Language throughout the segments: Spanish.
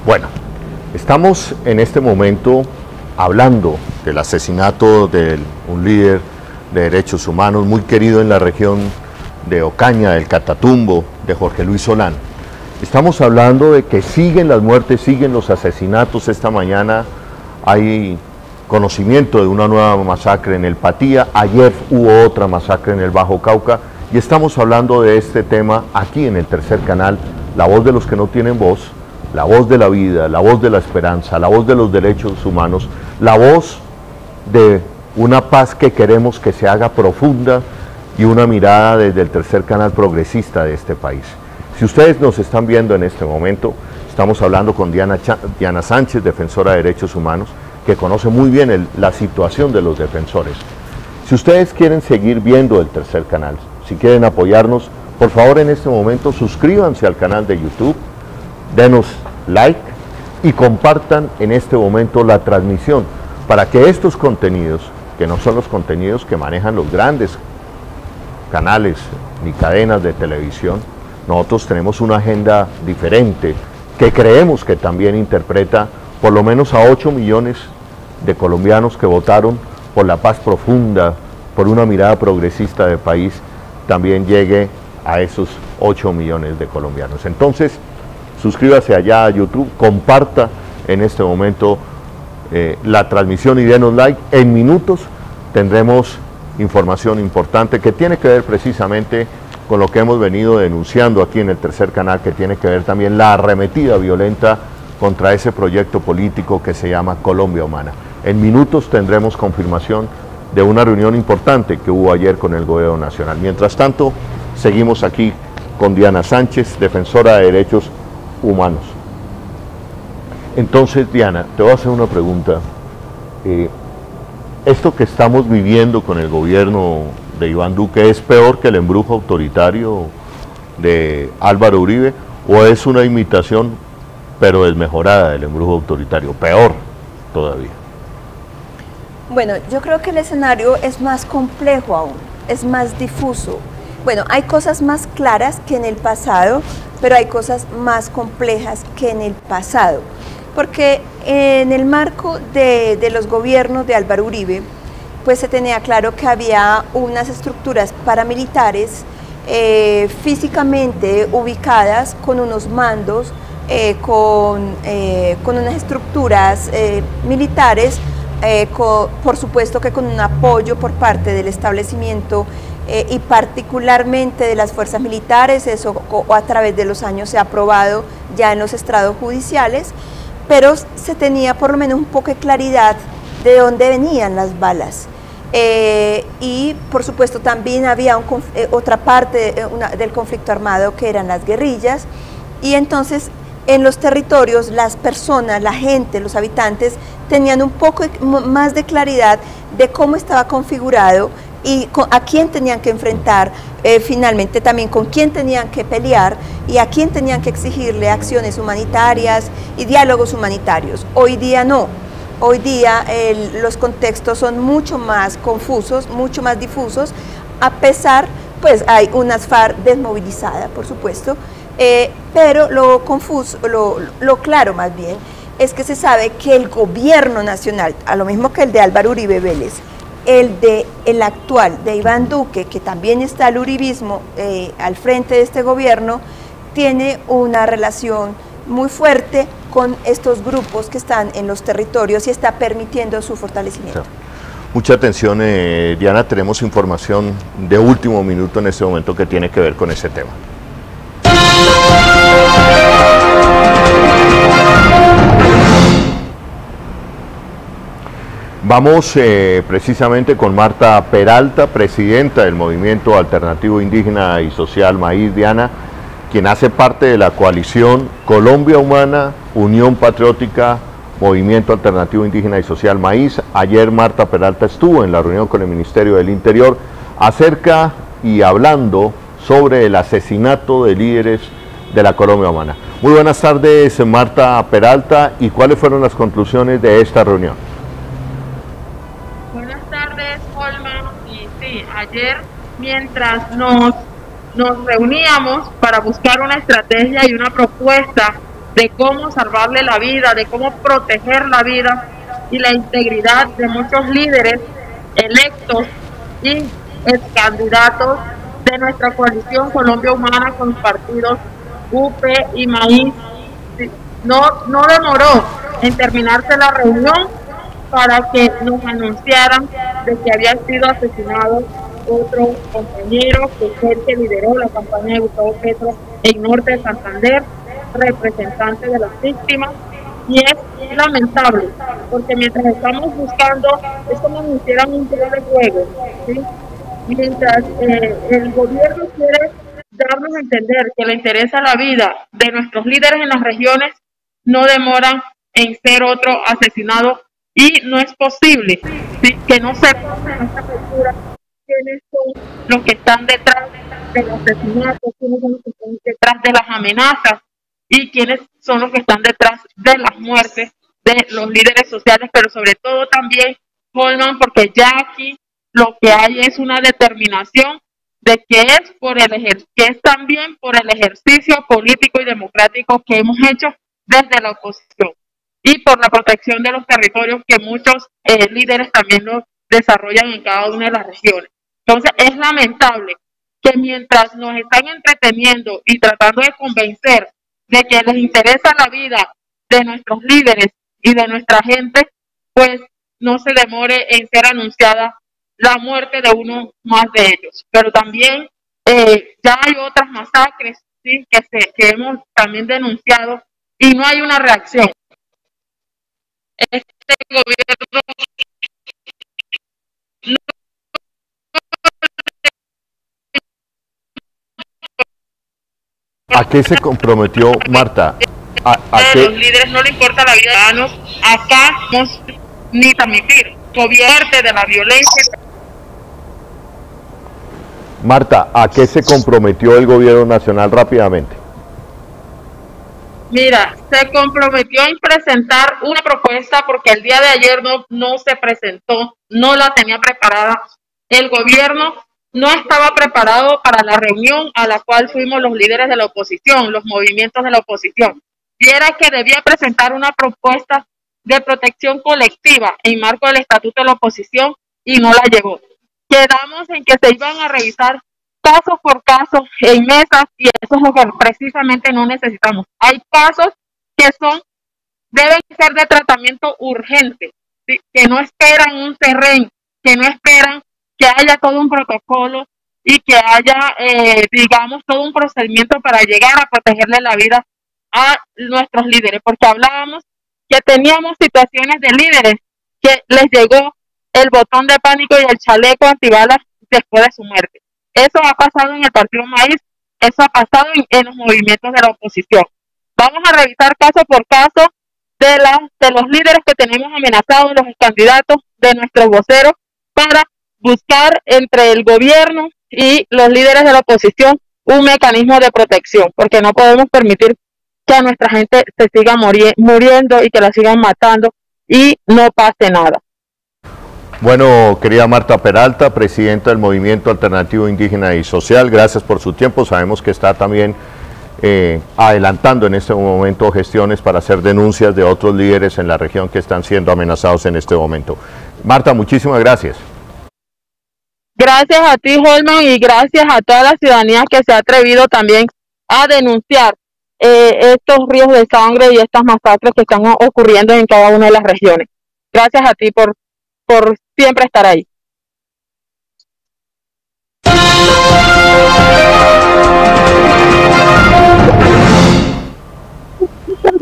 Bueno, estamos en este momento hablando del asesinato de un líder de derechos humanos muy querido en la región de Ocaña, del Catatumbo, de Jorge Luis Solán. Estamos hablando de que siguen las muertes, siguen los asesinatos. Esta mañana hay conocimiento de una nueva masacre en el Patía, ayer hubo otra masacre en el Bajo Cauca, y estamos hablando de este tema aquí en el Tercer Canal, la voz de los que no tienen voz, la voz de la vida, la voz de la esperanza, la voz de los derechos humanos, la voz de una paz que queremos que se haga profunda y una mirada desde el Tercer Canal progresista de este país. Si ustedes nos están viendo en este momento, estamos hablando con Diana Sánchez, defensora de derechos humanos, que conoce muy bien la situación de los defensores. Si ustedes quieren seguir viendo el Tercer Canal, si quieren apoyarnos, por favor en este momento suscríbanse al canal de YouTube, denos like y compartan en este momento la transmisión para que estos contenidos, que no son los contenidos que manejan los grandes canales ni cadenas de televisión, nosotros tenemos una agenda diferente que creemos que también interpreta por lo menos a 8 millones de colombianos que votaron por la paz profunda, por una mirada progresista del país, también llegue a esos 8 millones de colombianos. Entonces, suscríbase allá a YouTube, comparta en este momento la transmisión y denos like. En minutos tendremos información importante que tiene que ver precisamente con lo que hemos venido denunciando aquí en el Tercer Canal, que tiene que ver también la arremetida violenta contra ese proyecto político que se llama Colombia Humana. En minutos tendremos confirmación de una reunión importante que hubo ayer con el Gobierno Nacional. Mientras tanto, seguimos aquí con Diana Sánchez, defensora de derechos humanos. Entonces, Diana, te voy a hacer una pregunta. ¿Esto que estamos viviendo con el gobierno de Iván Duque es peor que el embrujo autoritario de Álvaro Uribe, o es una imitación pero desmejorada del embrujo autoritario, peor todavía? Bueno, yo creo que el escenario es más complejo aún, es más difuso. Bueno, hay cosas más claras que en el pasado, pero hay cosas más complejas que en el pasado, porque en el marco de los gobiernos de Álvaro Uribe, pues se tenía claro que había unas estructuras paramilitares físicamente ubicadas con unos mandos, con unas estructuras militares, por supuesto que con un apoyo por parte del establecimiento y particularmente de las fuerzas militares. Eso a través de los años se ha aprobado ya en los estrados judiciales, pero se tenía por lo menos un poco de claridad de dónde venían las balas. Y por supuesto también había otra parte del conflicto armado que eran las guerrillas, y entonces en los territorios las personas, la gente, los habitantes tenían un poco más de claridad de cómo estaba configurado y a quién tenían que enfrentar, finalmente también con quién tenían que pelear y a quién tenían que exigirle acciones humanitarias y diálogos humanitarios. Hoy día no. Hoy día los contextos son mucho más confusos, mucho más difusos, a pesar, pues hay unas FARC desmovilizadas, por supuesto, pero lo claro más bien, es que se sabe que el gobierno nacional, a lo mismo que el de Álvaro Uribe Vélez, el actual de Iván Duque, que también está el uribismo al frente de este gobierno, tiene una relación muy fuerte con estos grupos que están en los territorios y está permitiendo su fortalecimiento. Mucha atención, Diana, tenemos información de último minuto en este momento que tiene que ver con ese tema. Vamos precisamente con Marta Peralta, presidenta del Movimiento Alternativo Indígena y Social Maíz, Diana, quien hace parte de la coalición Colombia Humana, Unión Patriótica, Movimiento Alternativo Indígena y Social Maíz. Ayer Marta Peralta estuvo en la reunión con el Ministerio del Interior acerca y hablando sobre el asesinato de líderes de la Colombia Humana. Muy buenas tardes, Marta Peralta, ¿y cuáles fueron las conclusiones de esta reunión? Buenas tardes, Holman. Y sí, ayer mientras nos reuníamos para buscar una estrategia y una propuesta de cómo salvarle la vida, de cómo proteger la vida y la integridad de muchos líderes electos y candidatos de nuestra coalición Colombia Humana con los partidos UP y Maíz. No demoró en terminarse la reunión para que nos anunciaran de que había sido asesinado otro compañero que fue el que lideró la campaña de Gustavo Petro en Norte de Santander, representante de las víctimas. Y es lamentable, porque mientras estamos buscando, es como si hicieran un tiro de fuego, ¿sí? Mientras el gobierno quiere darnos a entender que le interesa la vida de nuestros líderes en las regiones, no demoran en ser otro asesinado, y no es posible, ¿sí?, que no sepamos en esta cultura quiénes son los que están detrás de los asesinatos, quiénes son los que están detrás de las amenazas y quiénes son los que están detrás de las muertes de los líderes sociales, pero sobre todo también, Holman, porque ya aquí lo que hay es una determinación de que es también por el ejercicio político y democrático que hemos hecho desde la oposición y por la protección de los territorios que muchos líderes también lo desarrollan en cada una de las regiones. Entonces es lamentable que mientras nos están entreteniendo y tratando de convencer de que les interesa la vida de nuestros líderes y de nuestra gente, pues no se demore en ser anunciada la muerte de uno más de ellos. Pero también ya hay otras masacres, ¿sí?, que hemos también denunciado y no hay una reacción. Este gobierno ¿A qué se comprometió, Marta? ¿A los líderes no le importa la vida de los ciudadanos? Acá no ni permitir gobierno de la violencia. Marta, ¿a qué se comprometió el gobierno nacional rápidamente? Mira, se comprometió en presentar una propuesta porque el día de ayer no se presentó, no la tenía preparada. El gobierno no estaba preparado para la reunión a la cual fuimos los líderes de la oposición, los movimientos de la oposición. Y era que debía presentar una propuesta de protección colectiva en marco del estatuto de la oposición y no la llevó. Quedamos en que se iban a revisar caso por caso en mesas y eso es lo que precisamente no necesitamos. Hay casos que deben ser de tratamiento urgente, ¿sí?, que no esperan un terreno, que no esperan que haya todo un protocolo y que haya, digamos, todo un procedimiento para llegar a protegerle la vida a nuestros líderes, porque hablábamos que teníamos situaciones de líderes que les llegó el botón de pánico y el chaleco antibalas después de su muerte. Eso ha pasado en el Partido Maíz, eso ha pasado en los movimientos de la oposición. Vamos a revisar caso por caso de los líderes que tenemos amenazados, los candidatos de nuestros voceros, para buscar entre el gobierno y los líderes de la oposición un mecanismo de protección, porque no podemos permitir que a nuestra gente se siga muriendo y que la sigan matando y no pase nada. Bueno, querida Marta Peralta, presidenta del Movimiento Alternativo Indígena y Social, gracias por su tiempo. Sabemos que está también adelantando en este momento gestiones para hacer denuncias de otros líderes en la región que están siendo amenazados en este momento. Marta, muchísimas gracias. Gracias a ti, Holman, y gracias a toda la ciudadanía que se ha atrevido también a denunciar estos ríos de sangre y estas masacres que están ocurriendo en cada una de las regiones. Gracias a ti por siempre estar ahí.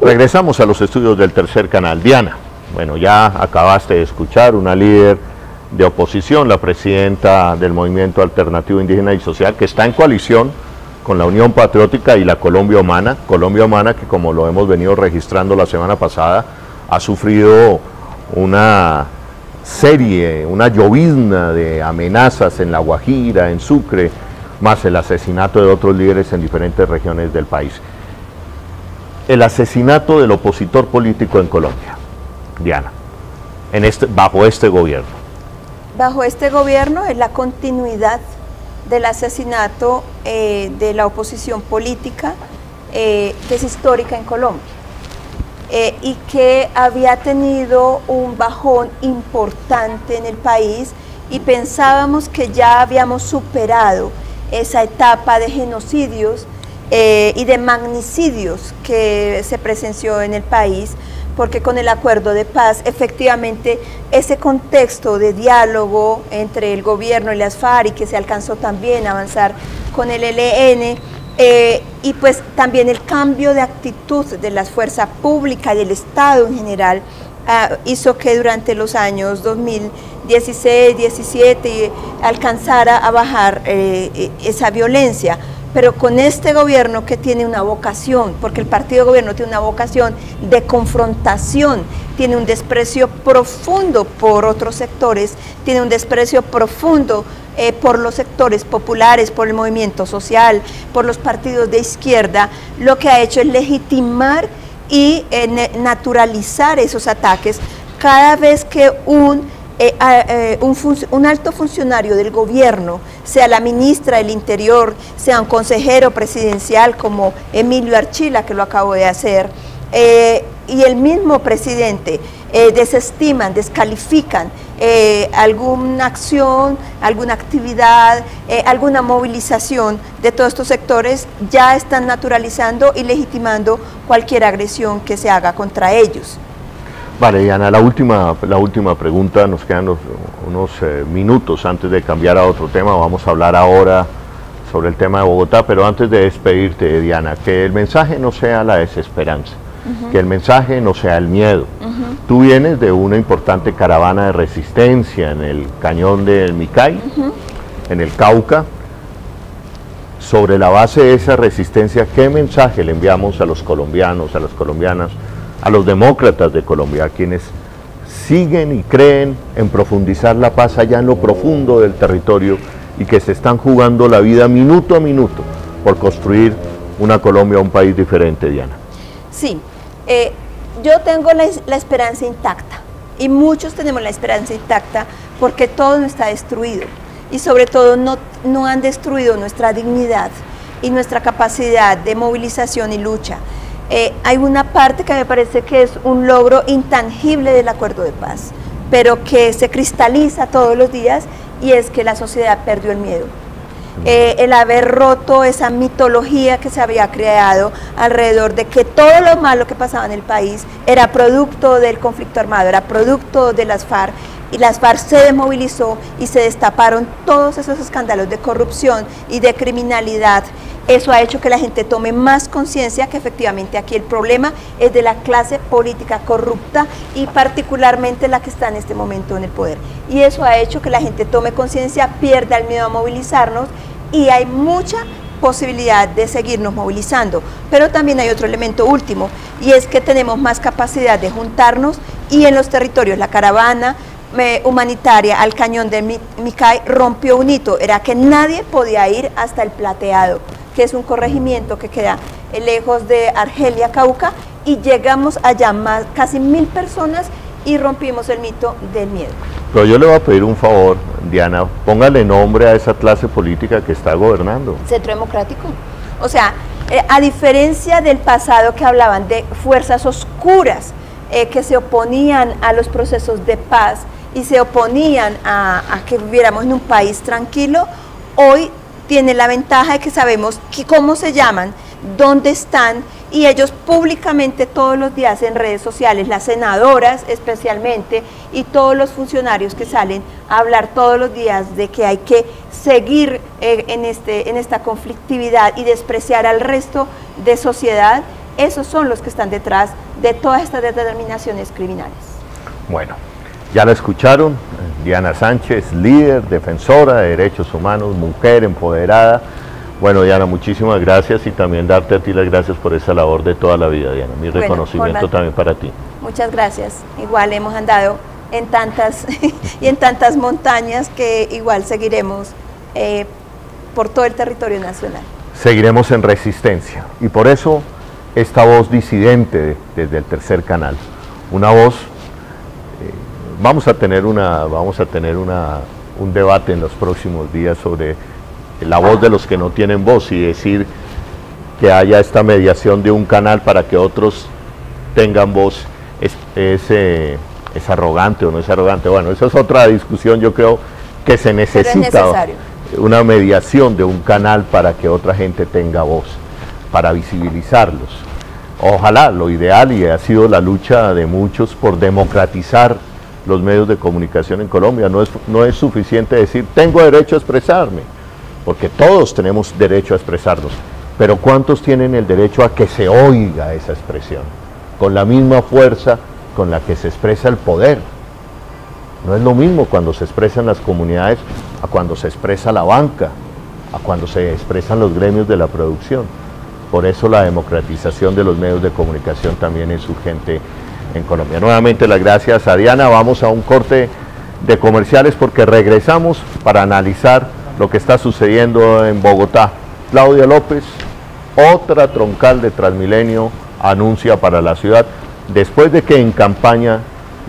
Regresamos a los estudios del Tercer Canal. Diana, bueno, ya acabaste de escuchar una líder de oposición, la presidenta del Movimiento Alternativo Indígena y Social, que está en coalición con la Unión Patriótica y la Colombia Humana que, como lo hemos venido registrando la semana pasada, ha sufrido una llovizna de amenazas en La Guajira, en Sucre, más el asesinato de otros líderes en diferentes regiones del país. El asesinato del opositor político en Colombia, Diana, bajo este gobierno. Bajo este gobierno es la continuidad del asesinato de la oposición política que es histórica en Colombia. y que había tenido un bajón importante en el país, y pensábamos que ya habíamos superado esa etapa de genocidios y de magnicidios que se presenció en el país, porque con el acuerdo de paz, efectivamente, ese contexto de diálogo entre el gobierno y las FARC, y que se alcanzó también a avanzar con el ELN, y pues también el cambio de actitud de la fuerza pública y del Estado en general, hizo que durante los años 2016, 17 alcanzara a bajar esa violencia. Pero con este gobierno que tiene una vocación, porque el partido de gobierno tiene una vocación de confrontación, tiene un desprecio profundo por otros sectores, tiene un desprecio profundo por los sectores populares, por el movimiento social, por los partidos de izquierda, lo que ha hecho es legitimar y naturalizar esos ataques cada vez que un alto funcionario del gobierno, sea la ministra del Interior, sea un consejero presidencial como Emilio Archila, que lo acabo de hacer, y el mismo presidente, desestiman, descalifican alguna acción, alguna actividad, alguna movilización de todos estos sectores, ya están naturalizando y legitimando cualquier agresión que se haga contra ellos. Vale, Diana, la última pregunta, nos quedan unos minutos antes de cambiar a otro tema. Vamos a hablar ahora sobre el tema de Bogotá, pero antes de despedirte, Diana, que el mensaje no sea la desesperanza, que el mensaje no sea el miedo. Tú vienes de una importante caravana de resistencia en el cañón del Micay, en el Cauca. Sobre la base de esa resistencia, ¿qué mensaje le enviamos a los colombianos, a las colombianas, a los demócratas de Colombia, a quienes siguen y creen en profundizar la paz allá en lo profundo del territorio y que se están jugando la vida minuto a minuto por construir una Colombia, un país diferente, Diana? Sí, yo tengo la esperanza intacta, y muchos tenemos la esperanza intacta, porque todo no está destruido, y sobre todo no han destruido nuestra dignidad y nuestra capacidad de movilización y lucha. Hay una parte que me parece que es un logro intangible del acuerdo de paz, pero que se cristaliza todos los días, y es que la sociedad perdió el miedo. El haber roto esa mitología que se había creado alrededor de que todo lo malo que pasaba en el país era producto del conflicto armado, era producto de las FARC, y las FARC se desmovilizó y se destaparon todos esos escándalos de corrupción y de criminalidad. Eso ha hecho que la gente tome más conciencia que efectivamente aquí el problema es de la clase política corrupta, y particularmente la que está en este momento en el poder. Y eso ha hecho que la gente tome conciencia, pierda el miedo a movilizarnos, y hay mucha posibilidad de seguirnos movilizando. Pero también hay otro elemento último, y es que tenemos más capacidad de juntarnos, y en los territorios la caravana humanitaria al cañón del Micay rompió un hito, era que nadie podía ir hasta el Plateado, que es un corregimiento que queda lejos de Argelia, Cauca, y llegamos allá casi 1000 personas y rompimos el mito del miedo. Pero yo le voy a pedir un favor, Diana, póngale nombre a esa clase política que está gobernando. Centro Democrático. O sea, a diferencia del pasado que hablaban de fuerzas oscuras que se oponían a los procesos de paz y se oponían a que viviéramos en un país tranquilo, hoy tiene la ventaja de que sabemos cómo se llaman, dónde están, y ellos públicamente todos los días en redes sociales, las senadoras especialmente, y todos los funcionarios que salen a hablar todos los días de que hay que seguir en esta conflictividad y despreciar al resto de sociedad. Esos son los que están detrás de todas estas determinaciones criminales. Bueno, ya la escucharon, Diana Sánchez, líder, defensora de derechos humanos, mujer empoderada. Bueno, Diana, muchísimas gracias, y también darte a ti las gracias por esa labor de toda la vida, Diana. Mi reconocimiento también para ti. Muchas gracias. Igual hemos andado en tantas y en tantas montañas que igual seguiremos por todo el territorio nacional. Seguiremos en resistencia, y por eso esta voz disidente desde el Tercer Canal, una voz, vamos a tener un debate en los próximos días sobre la voz de los que no tienen voz, y decir que haya esta mediación de un canal para que otros tengan voz es arrogante o no es arrogante. Bueno, esa es otra discusión, yo creo que se necesita una mediación de un canal para que otra gente tenga voz, para visibilizarlos. Ojalá, lo ideal, y ha sido la lucha de muchos por democratizar los medios de comunicación en Colombia. No es suficiente decir, tengo derecho a expresarme, porque todos tenemos derecho a expresarnos, pero ¿cuántos tienen el derecho a que se oiga esa expresión? Con la misma fuerza con la que se expresa el poder. No es lo mismo cuando se expresan las comunidades a cuando se expresa la banca, a cuando se expresan los gremios de la producción. Por eso la democratización de los medios de comunicación también es urgente en Colombia. Nuevamente las gracias a Diana. Vamos a un corte de comerciales porque regresamos para analizar lo que está sucediendo en Bogotá. Claudia López, otra troncal de Transmilenio, anuncia para la ciudad, después de que en campaña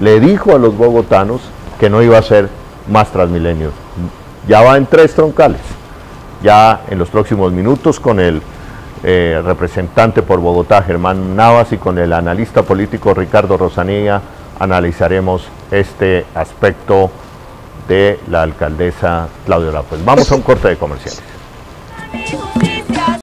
le dijo a los bogotanos que no iba a ser más Transmilenio. Ya va en 3 troncales. Ya en los próximos minutos con el representante por Bogotá, Germán Navas, y con el analista político Ricardo Rosanía, analizaremos este aspecto de la alcaldesa Claudia López. Vamos a un corte de comerciales.